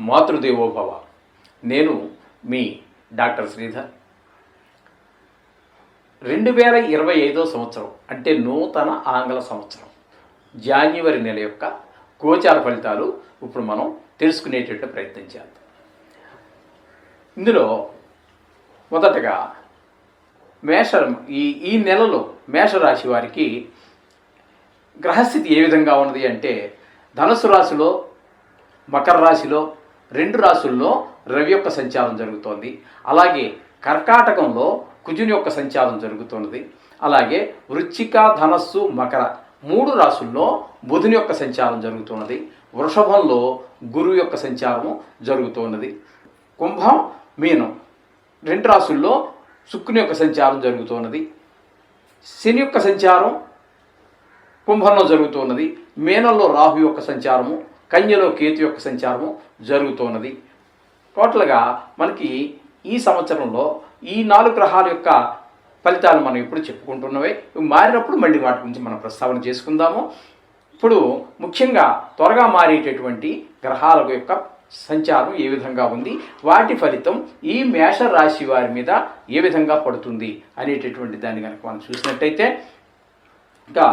మాతృదేవోభవ. నేను మీ డాక్టర్ శ్రీధర్. 2025 సంవత్సరం అంటే నూతన ఆంగ్ల సంవత్సరం జాన్యువరి నెల యొక్క గోచార ఫలితాలు ఇప్పుడు మనం తెలుసుకునేటట్టు ప్రయత్నం చేద్దాం. ఇందులో మొదటగా ఈ నెలలో మేషరాశి వారికి గ్రహస్థితి ఏ విధంగా ఉన్నది అంటే, ధనుసు రాశిలో, మకర రాశిలో, రెండు రాశుల్లో రవి యొక్క సంచారం జరుగుతోంది. అలాగే కర్కాటకంలో కుజుని యొక్క సంచారం జరుగుతున్నది. అలాగే వృశ్చిక, ధనస్సు, మకర మూడు రాశుల్లో బుధుని యొక్క సంచారం జరుగుతున్నది. వృషభంలో గురువు యొక్క సంచారము జరుగుతున్నది. కుంభం, మీనం రెండు రాశుల్లో శుక్రుని యొక్క సంచారం జరుగుతున్నది. శని యొక్క సంచారం కుంభంలో జరుగుతున్నది. మీనంలో రాహు యొక్క సంచారము, కన్యలో కేతు యొక్క సంచారము జరుగుతున్నది. టోటల్గా మనకి ఈ సంవత్సరంలో ఈ 4 గ్రహాల యొక్క ఫలితాలు మనం ఇప్పుడు చెప్పుకుంటున్నవే. మారినప్పుడు మళ్ళీ వాటి గురించి మనం ప్రస్తావన చేసుకుందాము. ఇప్పుడు ముఖ్యంగా త్వరగా మారేటటువంటి గ్రహాల యొక్క సంచారం ఏ విధంగా ఉంది, వాటి ఫలితం ఈ మేష రాశి వారి మీద ఏ విధంగా పడుతుంది అనేటటువంటి దాన్ని కనుక మనం చూసినట్టయితే, ఇంకా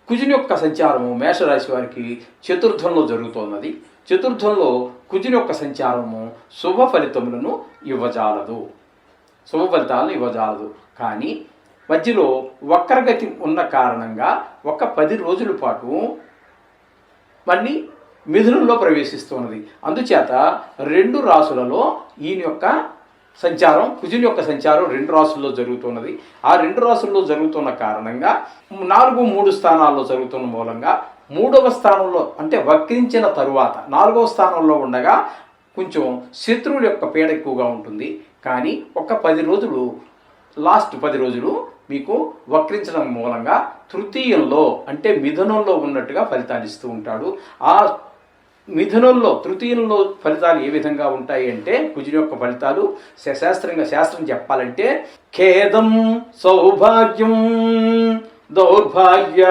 కుజుని యొక్క సంచారము మేషరాశి వారికి చతుర్థంలో జరుగుతున్నది. చతుర్థంలో కుజుని యొక్క సంచారము శుభ ఫలితములను ఇవ్వజాలదు, శుభ ఫలితాలను ఇవ్వజాలదు. కానీ మధ్యలో వక్రగతి ఉన్న కారణంగా ఒక 10 రోజుల పాటు మళ్ళీ మిథునంలో ప్రవేశిస్తున్నది. అందుచేత రెండు రాశులలో ఈయన యొక్క సంచారం, కుజుని యొక్క సంచారం రెండు రాశుల్లో జరుగుతున్నది. ఆ రెండు రాశుల్లో జరుగుతున్న కారణంగా 4-3 స్థానాల్లో జరుగుతున్న మూలంగా 3వ స్థానంలో అంటే వక్రించిన తరువాత 4వ స్థానంలో ఉండగా కొంచెం శత్రువుల యొక్క పీడ ఎక్కువగా ఉంటుంది. కానీ ఒక 10 రోజులు, లాస్ట్ 10 రోజులు మీకు వక్రించడం మూలంగా తృతీయంలో అంటే మిథునంలో ఉన్నట్టుగా ఫలితాలు ఇస్తూ ఉంటాడు. ఆ మిథునంలో తృతీయంలో ఫలితాలు ఏ విధంగా ఉంటాయి అంటే, కుజుని యొక్క ఫలితాలు శాస్త్రం చెప్పాలంటే, ఖేదం సౌభాగ్యం దౌర్భాగ్య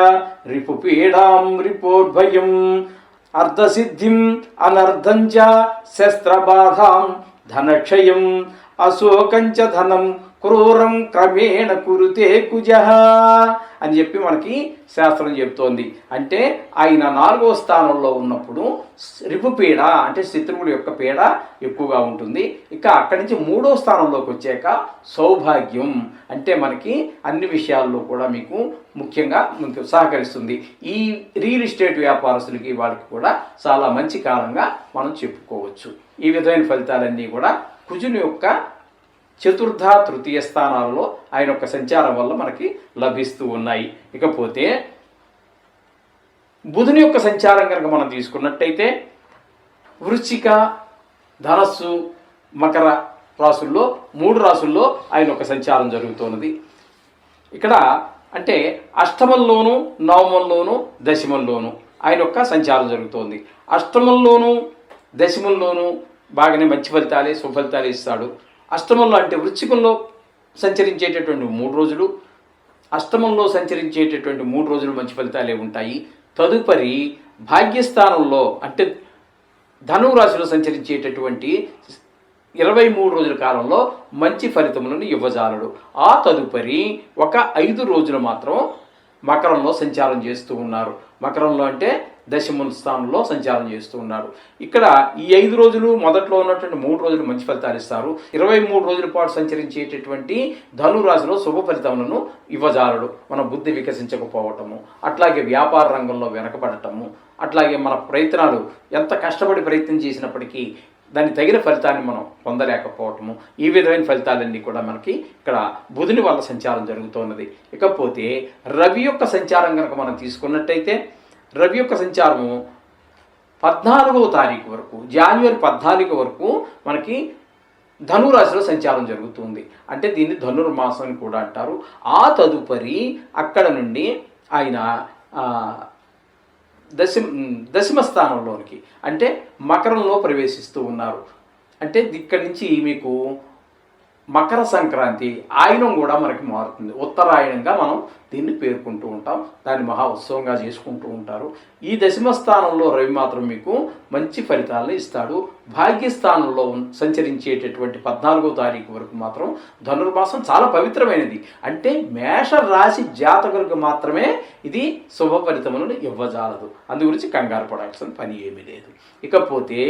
రిపుపీడాం రిపోర్భయం అర్ధసిద్ధిం అనర్ధంచ శస్త్రబాధాం ధనక్షయం అశోకంచ ధనం క్రూరం క్రమేణ కురుతే కుజః అని చెప్పి మనకి శాస్త్రం చెప్తోంది. అంటే ఆయన 4వ స్థానంలో ఉన్నప్పుడు రిపుపీడ అంటే శత్రువుల యొక్క పీడ ఎక్కువగా ఉంటుంది. ఇక అక్కడి నుంచి 3వ స్థానంలోకి వచ్చాక సౌభాగ్యం అంటే మనకి అన్ని విషయాల్లో కూడా మీకు ముఖ్యంగా సహకరిస్తుంది. ఈ రియల్ ఎస్టేట్ వ్యాపారస్తులకి వాళ్ళకి కూడా చాలా మంచి కాలంగా మనం చెప్పుకోవచ్చు. ఈ విధమైన ఫలితాలన్నీ కూడా కుజుని యొక్క చతుర్థ, తృతీయ స్థానాల్లో ఆయన యొక్క సంచారం వల్ల మనకి లభిస్తూ ఉన్నాయి. ఇకపోతే బుధుని యొక్క సంచారం కనుక మనం తీసుకున్నట్టయితే, వృశ్చిక, ధనస్సు, మకర రాశుల్లో 3 రాశుల్లో ఆయన యొక్క సంచారం జరుగుతున్నది. ఇక్కడ అంటే అష్టమంలోను, నవమంలోను, దశమంలోను ఆయన యొక్క సంచారం జరుగుతోంది. అష్టమంలోను, దశమంలోను బాగానే మంచి ఫలితాలే, సుఫలితాలే ఇస్తాడు. అష్టమంలో అంటే వృశ్చికంలో సంచరించేటటువంటి 3 రోజులు, అష్టమంలో సంచరించేటటువంటి 3 రోజులు మంచి ఫలితాలే ఉంటాయి. తదుపరి భాగ్యస్థానంలో అంటే ధనురాశిలో సంచరించేటటువంటి 23 రోజుల కాలంలో మంచి ఫలితములను ఇవ్వజాలడు. ఆ తదుపరి ఒక 5 రోజులు మాత్రం మకరంలో సంచారం చేస్తూ ఉన్నారు. మకరంలో అంటే దశమ స్థానంలో సంచారం చేస్తూ ఉన్నారు. ఇక్కడ ఈ 5 రోజులు మొదట్లో ఉన్నటువంటి 3 రోజులు మంచి ఫలితాలు ఇస్తారు. 23 రోజుల పాటు సంచరించేటటువంటి ధనురాశిలో శుభ ఫలితములను ఇవ్వజాలడు. మన బుద్ధి వికసించకపోవటము, అట్లాగే వ్యాపార రంగంలో వెనకబడటము, అట్లాగే మన ప్రయత్నాలు ఎంత కష్టపడి ప్రయత్నం చేసినప్పటికీ దానికి తగిన ఫలితాన్ని మనం పొందలేకపోవటము, ఈ విధమైన ఫలితాలన్నీ కూడా మనకి ఇక్కడ బుధుని వల్ల సంచారం జరుగుతున్నది. ఇకపోతే రవి యొక్క సంచారం కనుక మనం తీసుకున్నట్టయితే, రవి యొక్క సంచారము 14వ తారీఖు వరకు, జనవరి 14 వరకు మనకి ధనురాశిలో సంచారం జరుగుతుంది. అంటే దీన్ని ధనుర్మాసం అని కూడా అంటారు. ఆ తదుపరి అక్కడ నుండి ఆయన దశమ స్థానంలోనికి అంటే మకరంలో ప్రవేశిస్తూ ఉన్నారు. అంటే ఇక్కడి నుంచి మీకు మకర సంక్రాంతి ఆయనం కూడా మనకి మారుతుంది. ఉత్తరాయణంగా మనం దీన్ని పేర్కొంటూ ఉంటాం. దాన్ని మహా ఉత్సవంగా చేసుకుంటూ ఉంటారు. ఈ దశమ స్థానంలో రవి మాత్రం మీకు మంచి ఫలితాలను ఇస్తాడు. భాగ్యస్థానంలో సంచరించేటటువంటి 14వ తారీఖు వరకు మాత్రం ధనుర్మాసం చాలా పవిత్రమైనది. అంటే మేష రాశి జాతకులకు మాత్రమే ఇది శుభ ఫలితములను ఇవ్వజాలదు. అందు గురించి కంగారు పడాల్సిన పని ఏమీ లేదు. ఇకపోతే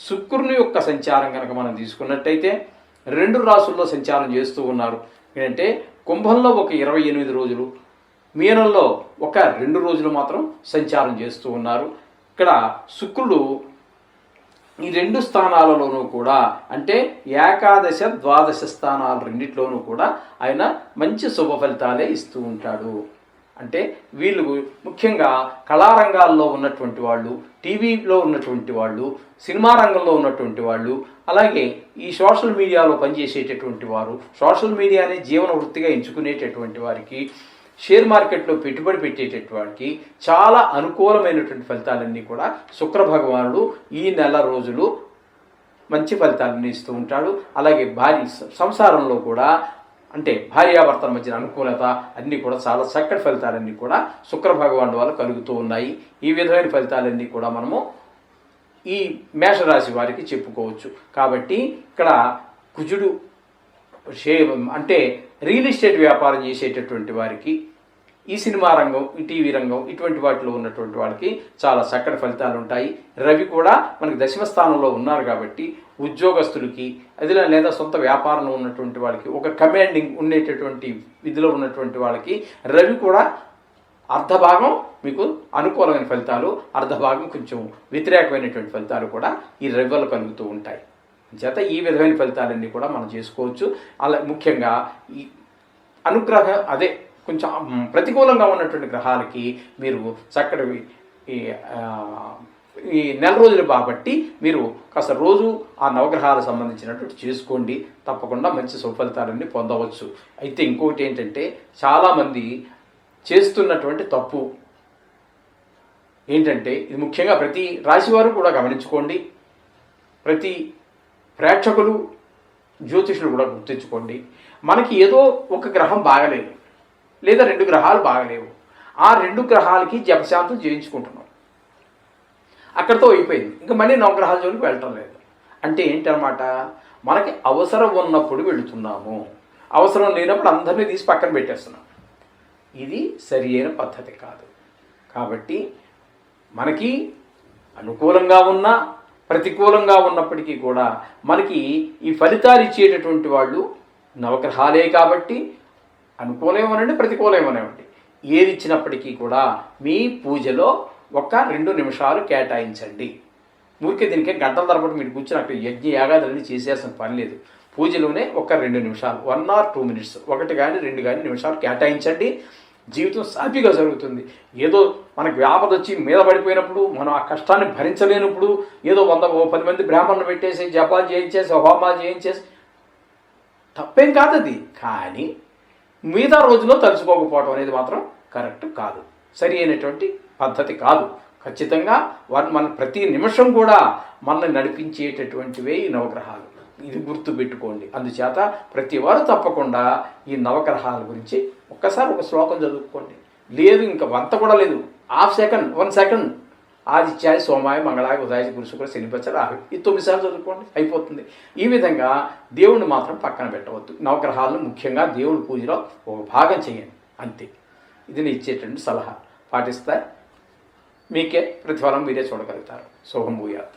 శుక్రుని యొక్క సంచారం కనుక మనం తీసుకున్నట్టయితే 2 రాసుల్లో సంచారం చేస్తూ ఉన్నారు. ఏంటంటే కుంభంలో ఒక 28 రోజులు, మీనంలో ఒక 2 రోజులు మాత్రం సంచారం చేస్తూ ఉన్నారు. ఇక్కడ శుక్రుడు ఈ 2 స్థానాలలోనూ కూడా అంటే ఏకాదశ ద్వాదశ స్థానాలు రెండిట్లోనూ కూడా ఆయన మంచి శుభ ఫలితాలే ఇస్తూ ఉంటాడు. అంటే వీళ్ళు ముఖ్యంగా కళారంగాల్లో ఉన్నటువంటి వాళ్ళు, టీవీలో ఉన్నటువంటి వాళ్ళు, సినిమా రంగంలో ఉన్నటువంటి వాళ్ళు, అలాగే ఈ సోషల్ మీడియాలో పనిచేసేటటువంటి వారు, సోషల్ మీడియాని జీవన వృత్తిగా ఎంచుకునేటటువంటి వారికి, షేర్ మార్కెట్లో పెట్టుబడి పెట్టేటటువంటి వారికి చాలా అనుకూలమైనటువంటి ఫలితాలన్నీ కూడా శుక్ర భగవానుడు ఈ నెల రోజులు మంచి ఫలితాలను ఇస్తూ ఉంటాడు. అలాగే సంసారంలో కూడా అంటే భార్యాభర్తల మధ్య అనుకూలత అన్నీ కూడా చాలా చక్కటి ఫలితాలన్నీ కూడా శుక్ర భగవానుడు వల్ల కలుగుతూ ఉన్నాయి. ఈ విధమైన ఫలితాలన్నీ కూడా మనము ఈ మేషరాశి వారికి చెప్పుకోవచ్చు. కాబట్టి ఇక్కడ కుజుడు అంటే రియల్ ఎస్టేట్ వ్యాపారం చేసేటటువంటి వారికి, ఈ సినిమా రంగం, ఈ టీవీ రంగం, ఇటువంటి వాటిలో ఉన్నటువంటి వాళ్ళకి చాలా చక్కటి ఫలితాలు ఉంటాయి. రవి కూడా మనకి దశమ స్థానంలో ఉన్నారు కాబట్టి ఉద్యోగస్తులకి అదిలా లేదా సొంత వ్యాపారంలో ఉన్నటువంటి వాళ్ళకి, ఒక కమాండింగ్ ఉండేటటువంటి విధిలో ఉన్నటువంటి వాళ్ళకి రవి కూడా అర్ధభాగం మీకు అనుకూలమైన ఫలితాలు, అర్ధభాగం కొంచెం వ్యతిరేకమైనటువంటి ఫలితాలు కూడా ఈ రవి వల్ల కలుగుతూ ఉంటాయి. చేత ఈ విధమైన ఫలితాలన్నీ కూడా మనం చేసుకోవచ్చు. అలా ముఖ్యంగా ఈ అనుగ్రహం అదే కొంచెం ప్రతికూలంగా ఉన్నటువంటి గ్రహాలకి మీరు చక్కటి ఈ నెల రోజులు కాబట్టి మీరు కాస్త రోజు ఆ నవగ్రహాలకు సంబంధించినటువంటి చేసుకోండి. తప్పకుండా మంచి సుఫలితాలన్నీ పొందవచ్చు. అయితే ఇంకోటి ఏంటంటే చాలామంది చేస్తున్నటువంటి తప్పు ఏంటంటే, ఇది ముఖ్యంగా ప్రతి రాశివారు కూడా గమనించుకోండి, ప్రతి ప్రేక్షకులు జ్యోతిషులు కూడా గుర్తించుకోండి. మనకి ఏదో ఒక గ్రహం బాగలేదు లేదా 2 గ్రహాలు బాగలేవు, ఆ 2 గ్రహాలకి జపశాంతం చేయించుకుంటున్నాం, అక్కడితో అయిపోయింది. ఇంకా మళ్ళీ నవగ్రహాల జోలికి వెళ్ళటం లేదు. అంటే ఏంటన్నమాట, మనకి అవసరం ఉన్నప్పుడు వెళుతున్నాము, అవసరం లేనప్పుడు అందరినీ తీసి పక్కన పెట్టేస్తున్నాం. ఇది సరి అయిన పద్ధతి కాదు. కాబట్టి మనకి అనుకూలంగా ఉన్న ప్రతికూలంగా ఉన్నప్పటికీ కూడా మనకి ఈ ఫలితాలు ఇచ్చేటటువంటి వాళ్ళు నవగ్రహాలే కాబట్టి అనుకూలమేమనండి ప్రతికూలమేమనండి ఏది ఇచ్చినప్పటికీ కూడా మీ పూజలో ఒక 2 నిమిషాలు కేటాయించండి. ఊరికే దీనికే గంటల తరబడి మీరు కూర్చొని అక్కడ యజ్ఞ యాగాదులన్నీ చేసేసిన పని లేదు. పూజలోనే ఒక 2 నిమిషాలు 1 or 2 minutes 1 కానీ 2 కానీ నిమిషాలు కేటాయించండి. జీవితం సాఫీగా జరుగుతుంది. ఏదో మనకు వ్యాపద వచ్చి మీద పడిపోయినప్పుడు, మనం ఆ కష్టాన్ని భరించలేనప్పుడు ఏదో 110 మంది బ్రాహ్మణులు పెట్టేసి జపాలు చేయించేసి హోమాలు చేయించేసి తప్పేం కాదు అది. కానీ మిగతా రోజుల్లో తలుచుకోకపోవడం అనేది మాత్రం కరెక్ట్ కాదు, సరి అయినటువంటి పద్ధతి కాదు. ఖచ్చితంగా మన ప్రతి నిమిషం కూడా మనల్ని నడిపించేటటువంటివే ఈ నవగ్రహాలు. ఇది గుర్తుపెట్టుకోండి. అందుచేత ప్రతి వారు తప్పకుండా ఈ నవగ్రహాల గురించి ఒక్కసారి ఒక శ్లోకం చదువుకోండి. లేదు ఇంకా వంత కూడా లేదు, 1 సెకండ్ ఆదిత్యాయ సోమాయ మంగళాయ ఉదయ గురు శుక్ర శనిపచ్చ రాహు, ఈ 9 సార్లు చదువుకోండి, అయిపోతుంది. ఈ విధంగా దేవుణ్ణి మాత్రం పక్కన పెట్టవద్దు. నవగ్రహాలను ముఖ్యంగా దేవుడి పూజలో ఒక భాగం చేయండి, అంతే. ఇది నేను ఇచ్చేటువంటి సలహా. పాటిస్తే మీకే ప్రతిఫలం మీరే చూడగలుగుతారు. శుభం భూయాత్.